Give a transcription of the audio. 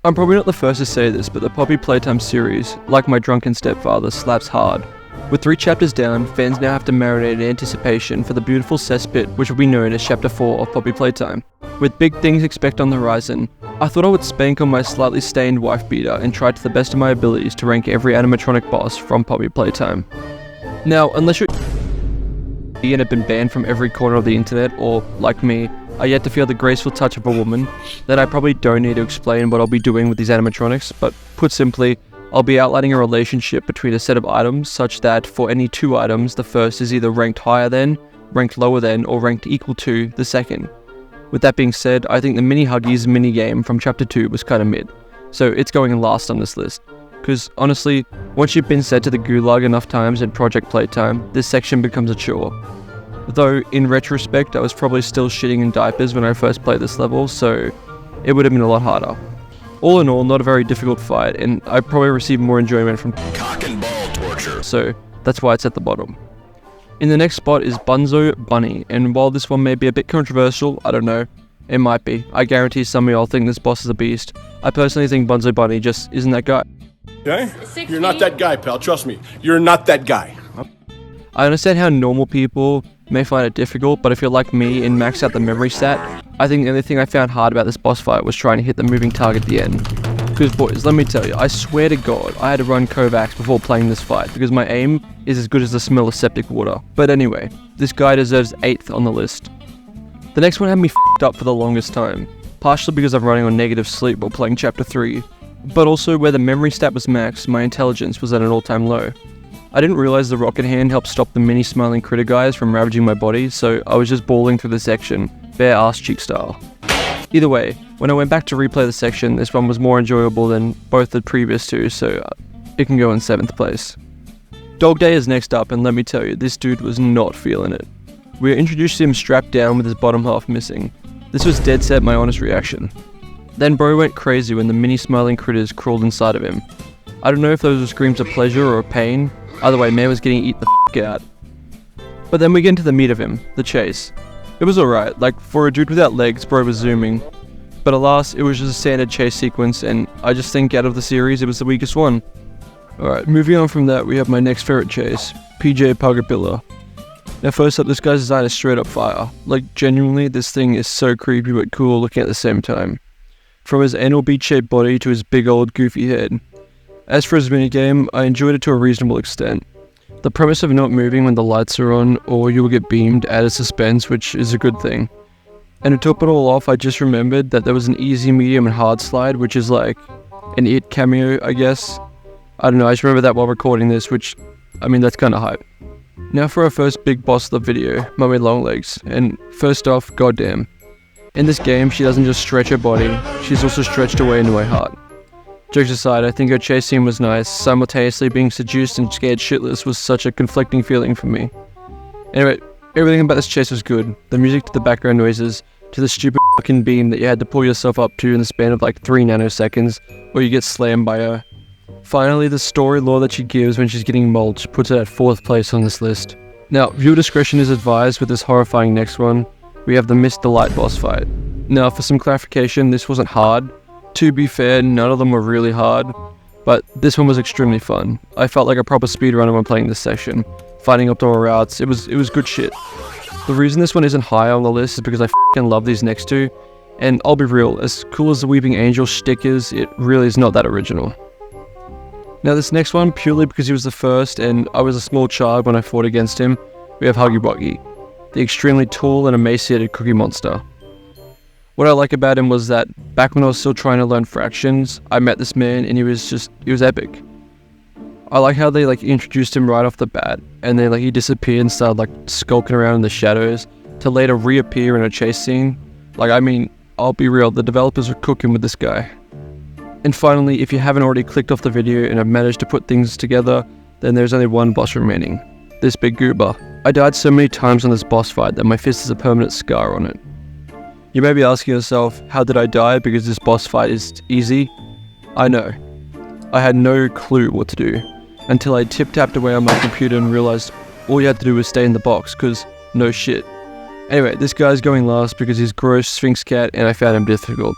I'm probably not the first to say this, but the Poppy Playtime series, like my drunken stepfather, slaps hard. With 3 chapters down, fans now have to marinate in anticipation for the beautiful cesspit which will be known as Chapter 4 of Poppy Playtime. With big things expect on the horizon, I thought I would spank on my slightly stained wife beater and try to the best of my abilities to rank every animatronic boss from Poppy Playtime. Now, unless you're and have been banned from every corner of the internet, or, like me, are yet to feel the graceful touch of a woman, then I probably don't need to explain what I'll be doing with these animatronics, but put simply, I'll be outlining a relationship between a set of items such that for any 2 items, the first is either ranked higher than, ranked lower than, or ranked equal to the second. With that being said, I think the Mini Huggies minigame from Chapter 2 was kinda mid, so it's going last on this list. Because honestly, once you've been sent to the gulag enough times in Project Playtime, this section becomes a chore. Though, in retrospect, I was probably still shitting in diapers when I first played this level, so it would have been a lot harder. All in all, not a very difficult fight, and I probably received more enjoyment from cock and ball torture, so that's why it's at the bottom. In the next spot is Bunzo Bunny, and while this one may be a bit controversial, I don't know, it might be. I guarantee some of y'all think this boss is a beast. I personally think Bunzo Bunny just isn't that guy. Okay? You're not that guy, pal, trust me. You're not that guy. I understand how normal people may find it difficult, but if you're like me and max out the memory stat, I think the only thing I found hard about this boss fight was trying to hit the moving target at the end. Because boys, let me tell you, I swear to God, I had to run Kovacs before playing this fight, because my aim is as good as the smell of septic water. But anyway, this guy deserves 8th on the list. The next one had me f***ed up for the longest time, partially because I'm running on negative sleep while playing Chapter 3, but also where the memory stat was maxed, my intelligence was at an all-time low. I didn't realize the rocket hand helped stop the mini smiling critter guys from ravaging my body, so I was just balling through the section, bare ass cheek style. Either way, when I went back to replay the section, this one was more enjoyable than both the previous 2, so it can go in 7th place. DogDay is next up, and let me tell you, this dude was not feeling it. We were introduced to him strapped down with his bottom half missing. This was dead set my honest reaction. Then bro went crazy when the mini smiling critters crawled inside of him. I don't know if those were screams of pleasure or of pain, either way man was getting eat the f*** out. But then we get into the meat of him, the chase. It was alright, like for a dude without legs, bro was zooming. But alas, it was just a standard chase sequence, and I just think out of the series it was the weakest one. Alright, moving on from that, we have my next favorite chase, PJ Pug-a-Pillar. Now first up, this guy's design is straight up fire. Like genuinely, this thing is so creepy but cool looking at the same time. From his anal bead shaped body to his big old goofy head. As for his minigame, I enjoyed it to a reasonable extent. The premise of not moving when the lights are on or you will get beamed added suspense, which is a good thing. And to top it all off, I just remembered that there was an easy, medium and hard slide, which is like an It cameo, I guess. I don't know, I just remember that while recording this, which, I mean, that's kinda hype. Now for our first big boss of the video, Mummy Longlegs, and first off, goddamn. In this game, she doesn't just stretch her body, she's also stretched away into my heart. Jokes aside, I think her chase scene was nice, simultaneously being seduced and scared shitless was such a conflicting feeling for me. Anyway, everything about this chase was good, the music to the background noises, to the stupid fucking beam that you had to pull yourself up to in the span of like 3 nanoseconds, or you get slammed by her. Finally, the story lore that she gives when she's getting mulched puts her at 4th place on this list. Now, viewer discretion is advised with this horrifying next one. We have the Mist the Light boss fight. Now, for some clarification, this wasn't hard. To be fair, none of them were really hard, but this one was extremely fun. I felt like a proper speedrunner when playing this section, finding optimal routes. It was good shit. The reason this one isn't high on the list is because I f***ing love these next 2, and I'll be real, as cool as the Weeping Angel shtick is, it really is not that original. Now this next one, purely because he was the first and I was a small child when I fought against him, we have Huggy Wuggy, the extremely tall and emaciated cookie monster. What I like about him was that back when I was still trying to learn fractions, I met this man and he was epic. I like how they introduced him right off the bat, and then he disappeared and started skulking around in the shadows to later reappear in a chase scene. I mean, I'll be real, the developers are cooking with this guy. And finally, if you haven't already clicked off the video and have managed to put things together, then there's only one boss remaining, this big goober. I died so many times on this boss fight that my fist has a permanent scar on it. You may be asking yourself, how did I die because this boss fight is easy? I know. I had no clue what to do, until I tip-tapped away on my computer and realized all you had to do was stay in the box, cause no shit. Anyway, this guy's going last because he's gross Sphinx cat and I found him difficult.